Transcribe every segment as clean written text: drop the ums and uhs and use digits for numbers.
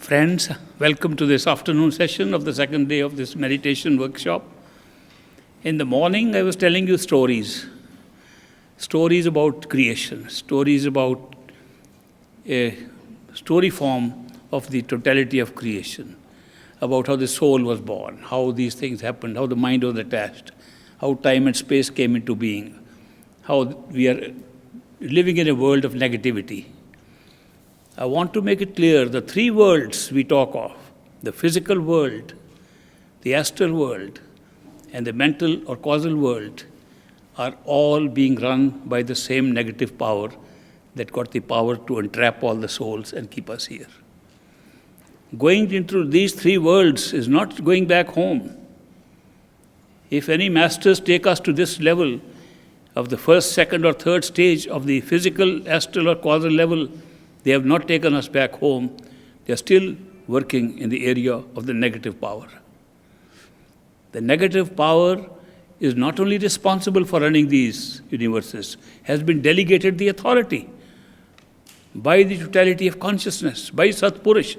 Friends, welcome to this afternoon session of the second day of this meditation workshop. In the morning, I was telling you stories about creation, stories about a story form of the totality of creation, about how the soul was born, how these things happened, how the mind was attached, how time and space came into being, how we are living in a world of negativity. I want to make it clear, the three worlds we talk of, the physical world, the astral world, and the mental or causal world, are all being run by the same negative power that got the power to entrap all the souls and keep us here. Going into these three worlds is not going back home. If any masters take us to this level of the first, second, or third stage of the physical, astral, or causal level, they have not taken us back home. They are still working in the area of the negative power. The negative power is not only responsible for running these universes, has been delegated the authority by the totality of consciousness, by Satpurush.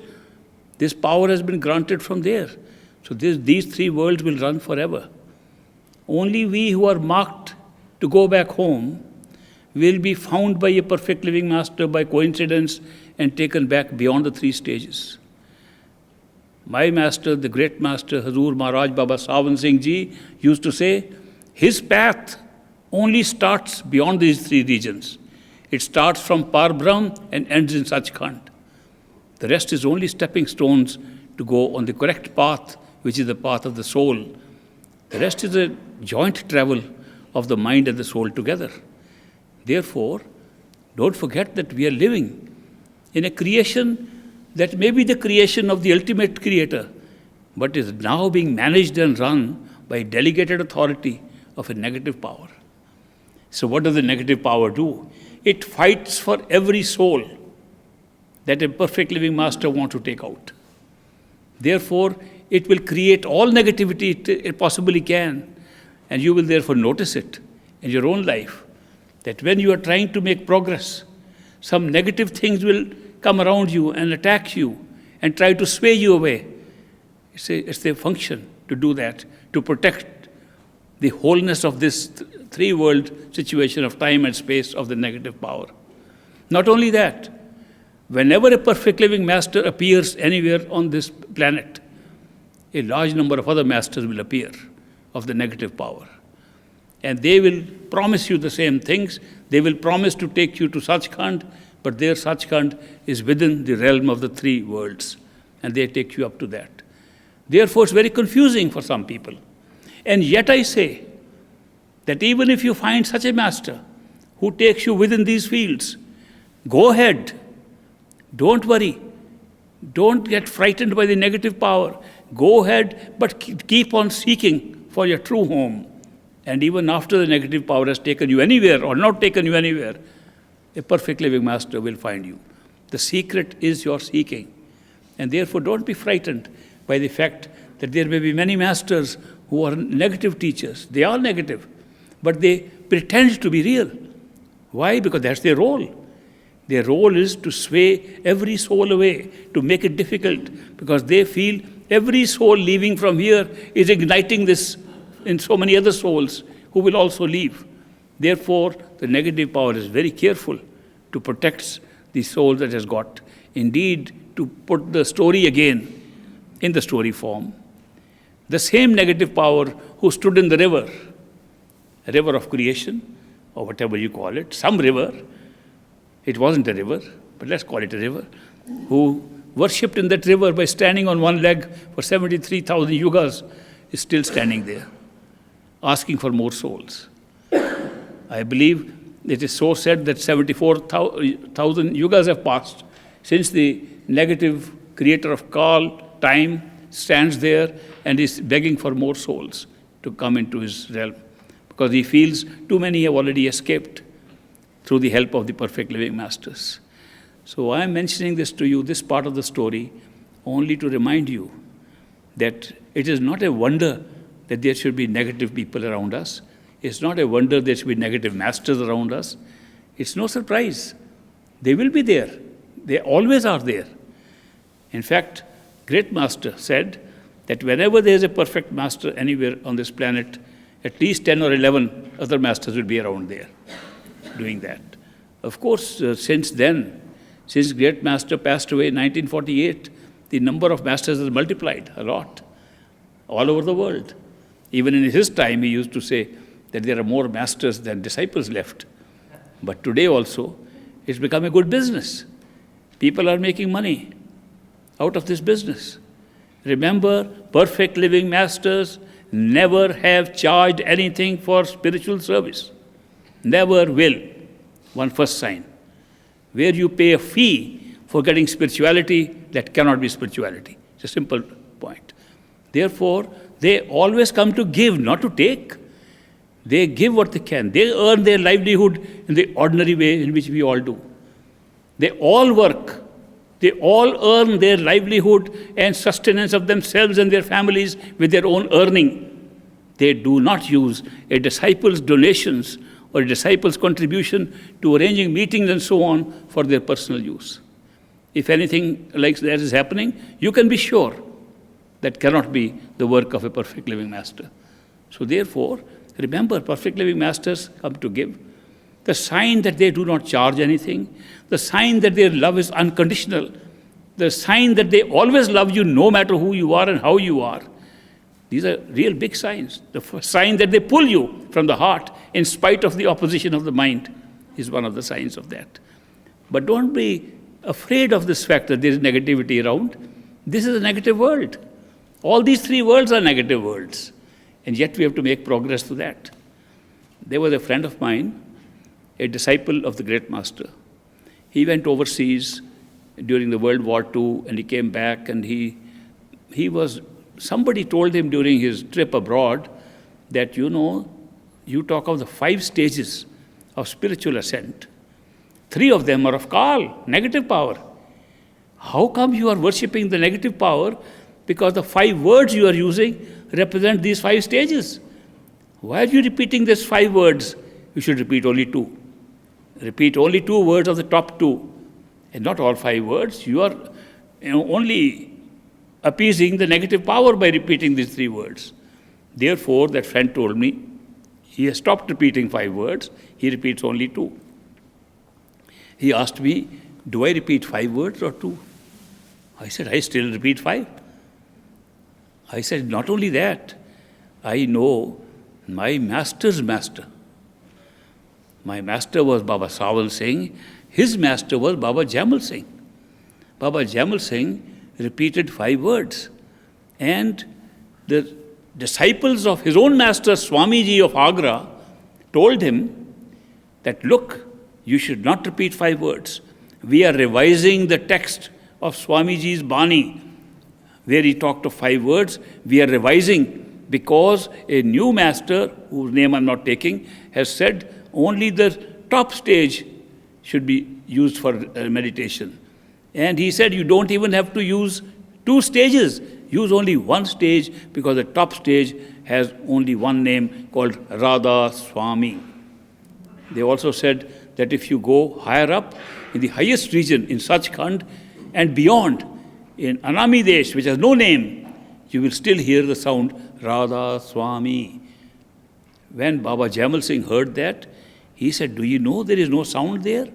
This power has been granted from there. So these three worlds will run forever. Only we who are marked to go back home will be found by a perfect living master by coincidence and taken back beyond the three stages. My master, the great master, Hazur Maharaj Baba Sawan Singh Ji, used to say, his path only starts beyond these three regions. It starts from Parbrahm and ends in Sachkhand. The rest is only stepping stones to go on the correct path, which is the path of the soul. The rest is a joint travel of the mind and the soul together. Therefore, don't forget that we are living in a creation that may be the creation of the ultimate creator, but is now being managed and run by delegated authority of a negative power. So what does the negative power do? It fights for every soul that a perfect living master wants to take out. Therefore, it will create all negativity it possibly can, and you will therefore notice it in your own life, that when you are trying to make progress, some negative things will come around you and attack you and try to sway you away. It's their function to do that, to protect the wholeness of this three-world situation of time and space of the negative power. Not only that, whenever a perfect living master appears anywhere on this planet, a large number of other masters will appear of the negative power. And they will promise you the same things. They will promise to take you to Sachkhand, but their Sachkhand is within the realm of the three worlds, and they take you up to that. Therefore, it's very confusing for some people. And yet I say that even if you find such a master who takes you within these fields, go ahead. Don't worry. Don't get frightened by the negative power. Go ahead, but keep on seeking for your true home. And even after the negative power has taken you anywhere or not taken you anywhere, a perfect living master will find you. The secret is your seeking. And therefore, don't be frightened by the fact that there may be many masters who are negative teachers. They are negative, but they pretend to be real. Why? Because that's their role. Their role is to sway every soul away, to make it difficult, because they feel every soul leaving from here is igniting this in so many other souls who will also leave. Therefore, the negative power is very careful to protect the soul that has got. Indeed, to put the story again in the story form, the same negative power who stood in the river, a river of creation, or whatever you call it, some river, it wasn't a river, but let's call it a river, who worshipped in that river by standing on one leg for 73,000 yugas, is still standing there, asking for more souls. I believe it is so said that 74,000 yugas have passed since the negative creator of Kal, time, stands there and is begging for more souls to come into his realm, because he feels too many have already escaped through the help of the perfect living masters. So I am mentioning this to you, this part of the story, only to remind you that it is not a wonder that there should be negative people around us. It's not a wonder there should be negative masters around us. It's no surprise. They will be there. They always are there. In fact, great master said that whenever there is a perfect master anywhere on this planet, at least 10 or 11 other masters will be around there doing that. Of course, since then, since great master passed away in 1948, the number of masters has multiplied a lot all over the world. Even in his time, he used to say that there are more masters than disciples left. But today also, it's become a good business. People are making money out of this business. Remember, perfect living masters never have charged anything for spiritual service. Never will. One first sign. Where you pay a fee for getting spirituality, that cannot be spirituality. It's a simple point. Therefore, they always come to give, not to take. They give what they can. They earn their livelihood in the ordinary way in which we all do. They all work. They all earn their livelihood and sustenance of themselves and their families with their own earning. They do not use a disciple's donations or a disciple's contribution to arranging meetings and so on for their personal use. If anything like that is happening, you can be sure that cannot be the work of a perfect living master. So therefore, remember, perfect living masters come to give. The sign that they do not charge anything, the sign that their love is unconditional, the sign that they always love you no matter who you are and how you are. These are real big signs. The sign that they pull you from the heart in spite of the opposition of the mind is one of the signs of that. But don't be afraid of this fact that there is negativity around. This is a negative world. All these three worlds are negative worlds. And yet we have to make progress to that. There was a friend of mine, a disciple of the great master. He went overseas during the World War II and he came back and somebody told him during his trip abroad that, you talk of the 5 stages of spiritual ascent. 3 of them are of Kal, negative power. How come you are worshipping the negative power? Because the 5 words you are using represent these 5 stages. Why are you repeating these 5 words? You should repeat only 2. Repeat only 2 words of the top 2, and not all 5 words. You are only appeasing the negative power by repeating these 3 words. Therefore, that friend told me, he has stopped repeating 5 words, he repeats only 2. He asked me, do I repeat 5 words or 2? I said, I still repeat 5. I said, not only that, I know my master's master. My master was Baba Sawan Singh, his master was Baba Jamal Singh. Baba Jamal Singh repeated 5 words. And the disciples of his own master, Swamiji of Agra, told him that, look, you should not repeat 5 words. We are revising the text of Swamiji's Bani, where he talked of 5 words. We are revising because a new master, whose name I'm not taking, has said only the top stage should be used for meditation. And he said you don't even have to use 2 stages. Use only 1 stage because the top stage has only one name called Radha Swami. They also said that if you go higher up in the highest region in Sachkhand and beyond, in Anami Desh, which has no name, you will still hear the sound Radha Swami. When Baba Jamal Singh heard that, he said, do you know there is no sound there?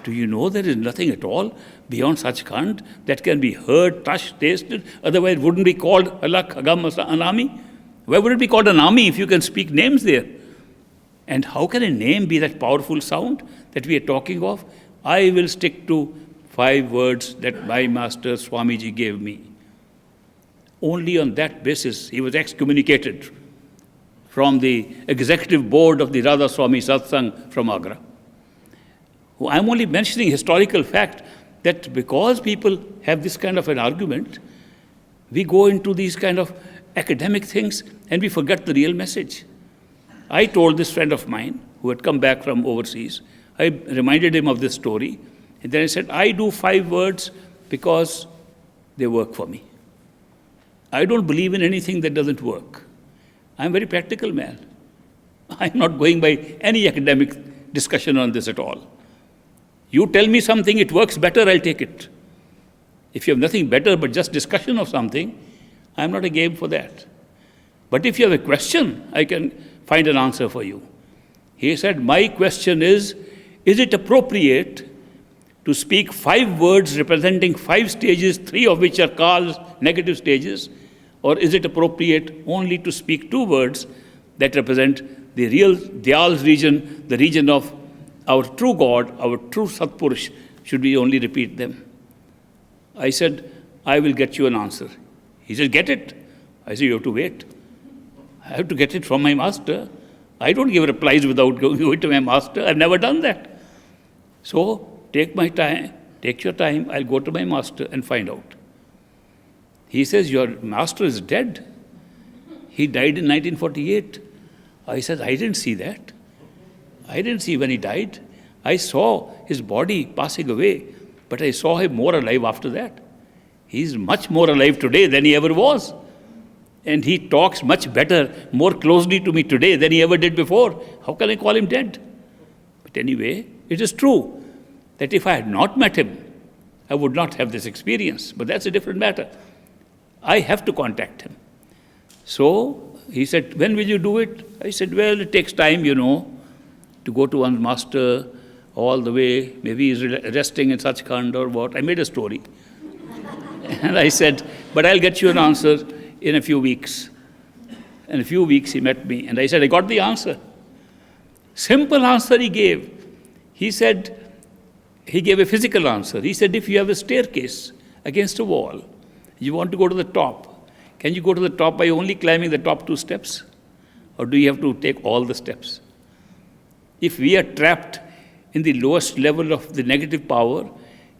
Do you know there is nothing at all beyond Sachkhand that can be heard, touched, tasted? Otherwise, it wouldn't be called Alak, Agam, Anami. Why would it be called Anami if you can speak names there? And how can a name be that powerful sound that we are talking of? I will stick to 5 words that my master Swamiji gave me. Only on that basis he was excommunicated from the executive board of the Radha Swami Satsang from Agra. I'm only mentioning historical fact that because people have this kind of an argument, we go into these kind of academic things and we forget the real message. I told this friend of mine who had come back from overseas, I reminded him of this story, and then I said, I do 5 words because they work for me. I don't believe in anything that doesn't work. I'm a very practical man. I'm not going by any academic discussion on this at all. You tell me something, it works better, I'll take it. If you have nothing better but just discussion of something, I'm not a game for that. But if you have a question, I can find an answer for you. He said, my question is it appropriate to speak 5 words representing 5 stages, 3 of which are called negative stages, or is it appropriate only to speak 2 words that represent the real Dhyal's region, the region of our true God, our true Satpurush? Should we only repeat them? I said, I will get you an answer. He said, get it. I said, you have to wait. I have to get it from my master. I don't give replies without going to my master. I've never done that. So take my time, take your time. I'll go to my master and find out. He says, your master is dead. He died in 1948. I said, I didn't see that. I didn't see when he died. I saw his body passing away, but I saw him more alive after that. He's much more alive today than he ever was. And he talks much better, more closely to me today than he ever did before. How can I call him dead? But anyway, it is true that if I had not met him, I would not have this experience. But that's a different matter. I have to contact him. So he said, when will you do it? I said, well, it takes time, to go to one's master all the way. Maybe he's resting in Sachkhand or what. I made a story. And I said, but I'll get you an answer in a few weeks. In a few weeks, he met me. And I said, I got the answer. Simple answer he gave. He said, he gave a physical answer. He said, if you have a staircase against a wall, you want to go to the top, can you go to the top by only climbing the top 2 steps? Or do you have to take all the steps? If we are trapped in the lowest level of the negative power,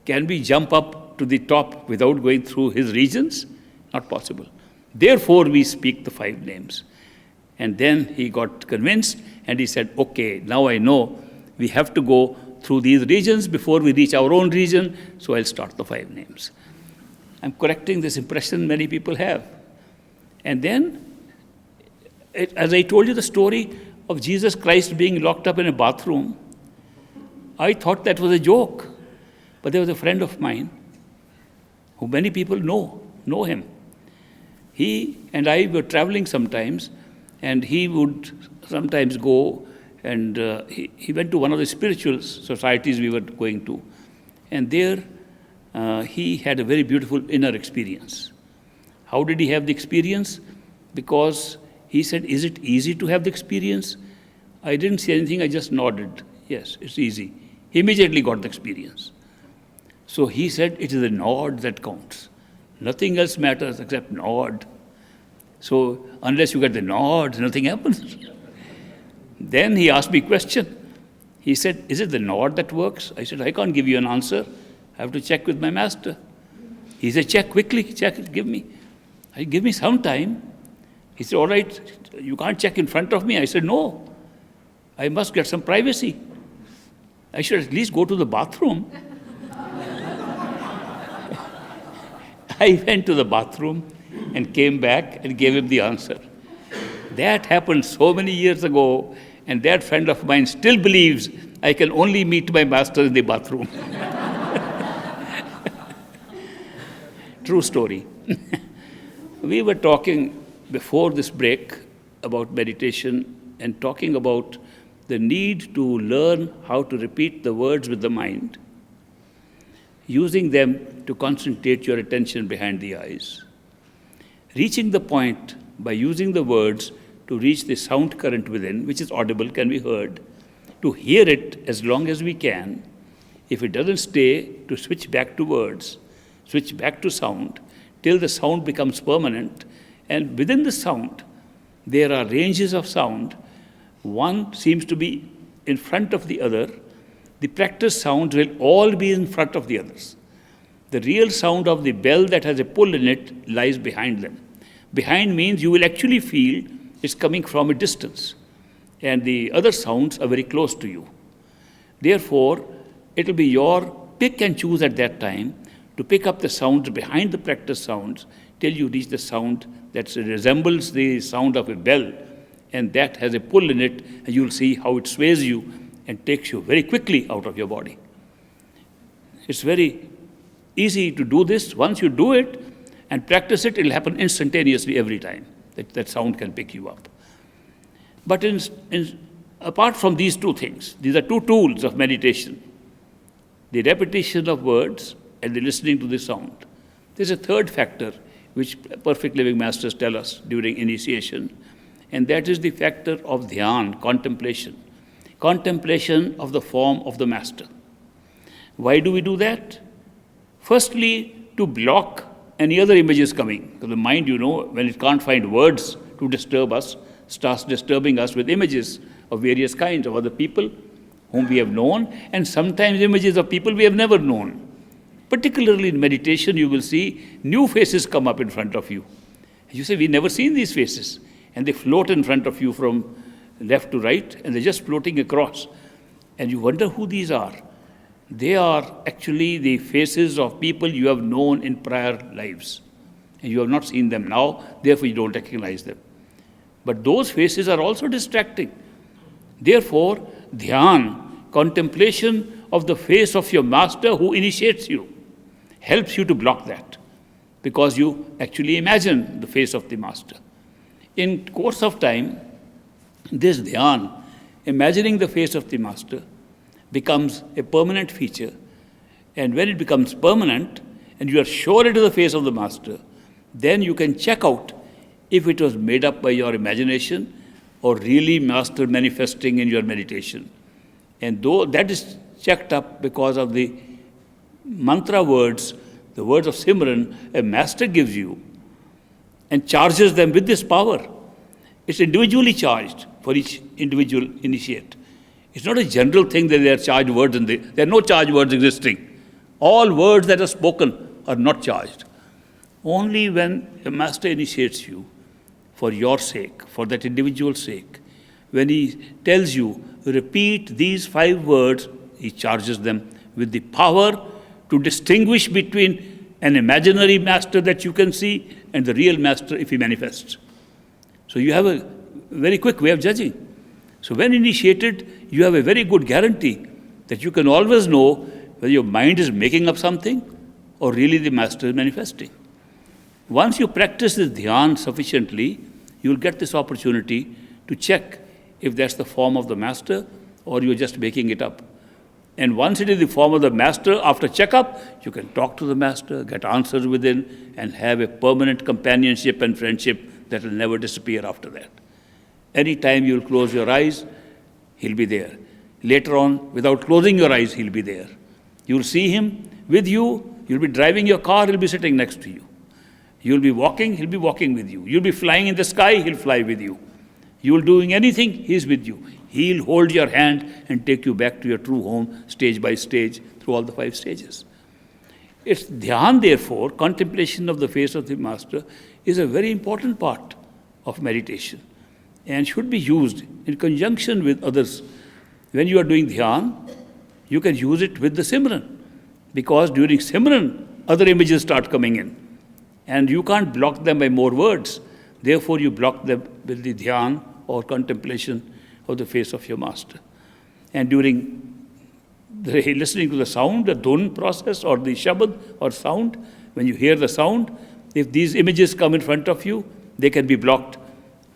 can we jump up to the top without going through his regions? Not possible. Therefore, we speak the 5 names. And then he got convinced and he said, okay, now I know we have to go through these regions before we reach our own region, so I'll start the 5 names. I'm correcting this impression many people have. And then, as I told you the story of Jesus Christ being locked up in a bathroom, I thought that was a joke. But there was a friend of mine who many people know him. He and I were traveling sometimes, and he would sometimes go, and he went to one of the spiritual societies we were going to. And there, he had a very beautiful inner experience. How did he have the experience? Because he said, is it easy to have the experience? I didn't say anything, I just nodded. Yes, it's easy. He immediately got the experience. So he said, it is the nod that counts. Nothing else matters except nod. So unless you get the nod, nothing happens. Then he asked me a question. He said, is it the nod that works? I said, I can't give you an answer. I have to check with my master. He said, check quickly, check, give me. I give me some time. He said, all right, you can't check in front of me. I said, no, I must get some privacy. I should at least go to the bathroom. I went to the bathroom and came back and gave him the answer. That happened so many years ago, and that friend of mine still believes I can only meet my master in the bathroom. True story. We were talking before this break about meditation and talking about the need to learn how to repeat the words with the mind, using them to concentrate your attention behind the eyes. Reaching the point by using the words to reach the sound current within, which is audible, can be heard, to hear it as long as we can. If it doesn't stay, to switch back to words, switch back to sound, till the sound becomes permanent. And within the sound, there are ranges of sound. One seems to be in front of the other. The practice sounds will all be in front of the others. The real sound of the bell that has a pull in it lies behind them. Behind means you will actually feel it's coming from a distance, and the other sounds are very close to you. Therefore, it will be your pick and choose at that time to pick up the sounds behind the practice sounds till you reach the sound that resembles the sound of a bell, and that has a pull in it, and you'll see how it sways you and takes you very quickly out of your body. It's very easy to do this. Once you do it and practice it, it will happen instantaneously every time. That sound can pick you up. But apart from these two things, these are two tools of meditation: the repetition of words and the listening to the sound. There's a third factor which perfect living masters tell us during initiation, and that is the factor of dhyan, contemplation. Contemplation of the form of the master. Why do we do that? Firstly, to block any other images coming. Because the mind, when it can't find words to disturb us, starts disturbing us with images of various kinds of other people whom we have known, and sometimes images of people we have never known. Particularly in meditation, you will see new faces come up in front of you. You say, we've never seen these faces. And they float in front of you from left to right, and they're just floating across. And you wonder who these are. They are actually the faces of people you have known in prior lives. And you have not seen them now, therefore you don't recognize them. But those faces are also distracting. Therefore, dhyan, contemplation of the face of your master who initiates you, helps you to block that, because you actually imagine the face of the master. In course of time, this dhyan, imagining the face of the master, becomes a permanent feature. And when it becomes permanent, and you are sure it is the face of the master, then you can check out if it was made up by your imagination or really master manifesting in your meditation. And though that is checked up because of the mantra words, the words of Simran, a master gives you and charges them with this power. It's individually charged for each individual initiate. It's not a general thing that there are charged words and there are no charged words existing. All words that are spoken are not charged. Only when a master initiates you for your sake, for that individual's sake, when he tells you, repeat these 5 words, he charges them with the power to distinguish between an imaginary master that you can see and the real master if he manifests. So you have a very quick way of judging. So when initiated, you have a very good guarantee that you can always know whether your mind is making up something or really the master is manifesting. Once you practice this dhyan sufficiently, you will get this opportunity to check if that's the form of the master or you're just making it up. And once it is the form of the master, after checkup, you can talk to the master, get answers within, and have a permanent companionship and friendship that will never disappear after that. Any time you'll close your eyes, he'll be there. Later on, without closing your eyes, he'll be there. You'll see him with you. You'll be driving your car, he'll be sitting next to you. You'll be walking, he'll be walking with you. You'll be flying in the sky, he'll fly with you. You'll doing anything, he's with you. He'll hold your hand and take you back to your true home, stage by stage, through all the 5 stages. It's dhyan, therefore, contemplation of the face of the master, is a very important part of meditation and should be used in conjunction with others. When you are doing dhyan, you can use it with the Simran, because during Simran, other images start coming in. And you can't block them by more words. Therefore, you block them with the dhyan or contemplation of the face of your master. And during the listening to the sound, the dhun process or the shabad or sound, when you hear the sound, if these images come in front of you, they can be blocked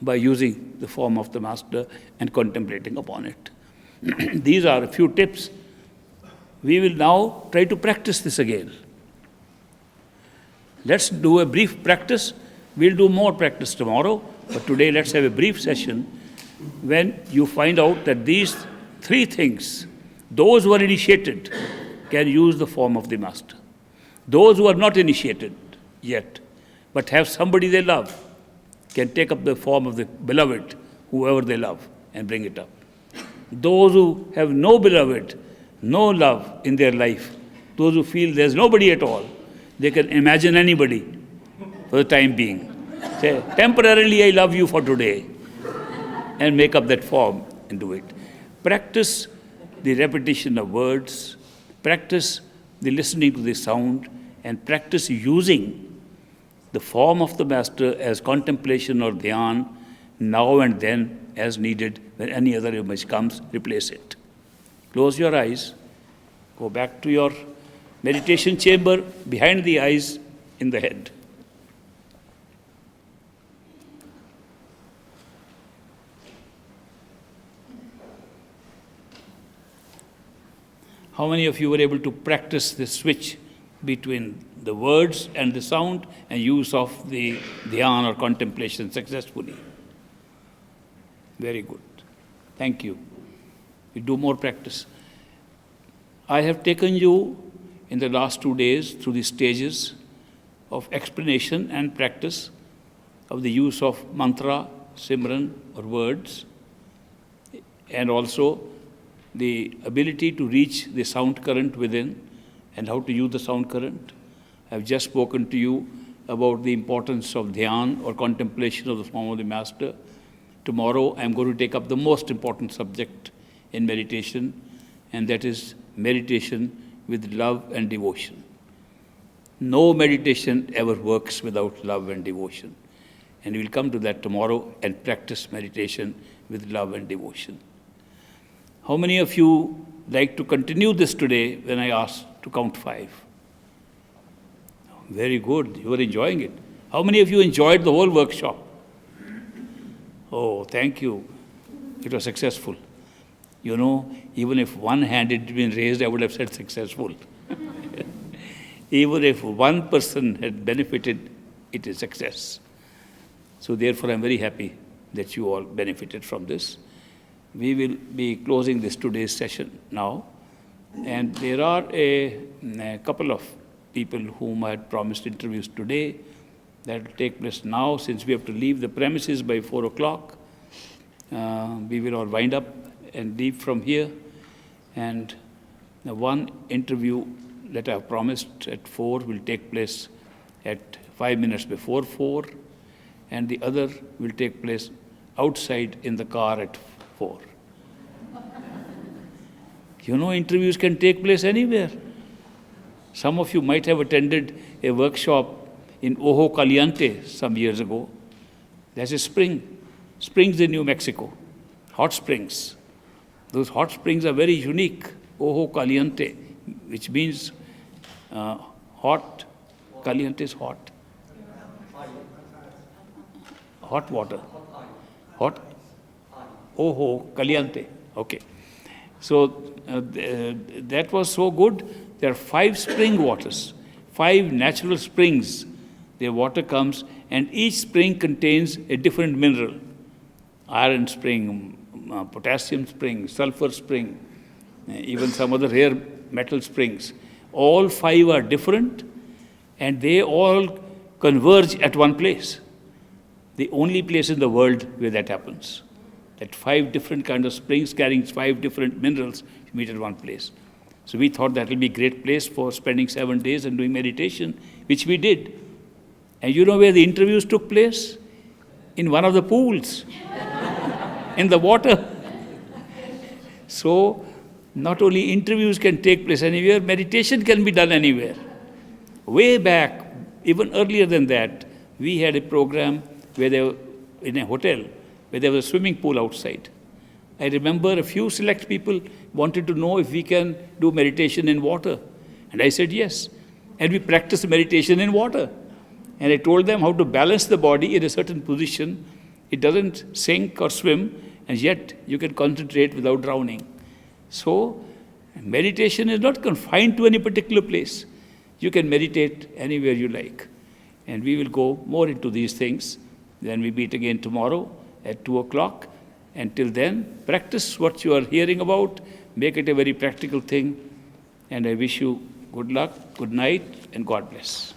by using the form of the master and contemplating upon it. These are a few tips. We will now try to practice this again. Let's do a brief practice. We'll do more practice tomorrow, but today let's have a brief session when you find out that these 3 things, those who are initiated can use the form of the master. Those who are not initiated yet, but have somebody they love, can take up the form of the beloved, whoever they love, and bring it up. Those who have no beloved, no love in their life, those who feel there's nobody at all, they can imagine anybody for the time being. Say, temporarily I love you for today, and make up that form and do it. Practice the repetition of words, practice the listening to the sound, and practice using the form of the master as contemplation or dhyan now and then as needed. When any other image comes, replace it. Close your eyes, go back to your meditation chamber behind the eyes in the head. How many of you were able to practice this switch between the words and the sound and use of the dhyan or contemplation successfully? Very good. Thank you. You do more practice. I have taken you in the last 2 days through the stages of explanation and practice of the use of mantra, simran or words, and also the ability to reach the sound current within and how to use the sound current. I have just spoken to you about the importance of dhyan or contemplation of the form of the Master. Tomorrow I am going to take up the most important subject in meditation, and that is meditation with love and devotion. No meditation ever works without love and devotion. And we will come to that tomorrow and practice meditation with love and devotion. How many of you like to continue this today when I ask to count 5? Very good. You are enjoying it. How many of you enjoyed the whole workshop? Oh, thank you. It was successful. You know, even if one hand had been raised, I would have said successful. Even if one person had benefited, it is success. So therefore, I'm very happy that you all benefited from this. We will be closing this today's session now. And there are a couple of people whom I had promised interviews today. That will take place now, since we have to leave the premises by 4 o'clock. We will all wind up and leave from here. And the one interview that I have promised at 4 will take place at 5 minutes before 4. And the other will take place outside in the car at 4. You know, interviews can take place anywhere. Some of you might have attended a workshop in Ojo Caliente some years ago. There's a springs in New Mexico, hot springs. Those hot springs are very unique. Ojo Caliente, which means hot. Caliente is hot. Hot water. Hot? Ojo Caliente. Okay. So that was so good. There are 5 spring waters, 5 natural springs. Their water comes, and each spring contains a different mineral. Iron spring, potassium spring, sulfur spring, even some other rare metal springs. All 5 are different, and they all converge at one place. The only place in the world where that happens. That 5 different kinds of springs carrying 5 different minerals meet at one place. So we thought that will be a great place for spending 7 days and doing meditation, which we did. And you know where the interviews took place? In one of the pools, in the water. So not only interviews can take place anywhere, meditation can be done anywhere. Way back, even earlier than that, we had a program where they were in a hotel, where there was a swimming pool outside. I remember a few select people wanted to know if we can do meditation in water. And I said yes. And we practiced meditation in water. And I told them how to balance the body in a certain position. It doesn't sink or swim, and yet you can concentrate without drowning. So meditation is not confined to any particular place. You can meditate anywhere you like. And we will go more into these things. Then we meet again tomorrow at 2 o'clock. Until then, practice what you are hearing about. Make it a very practical thing. And I wish you good luck, good night, and God bless.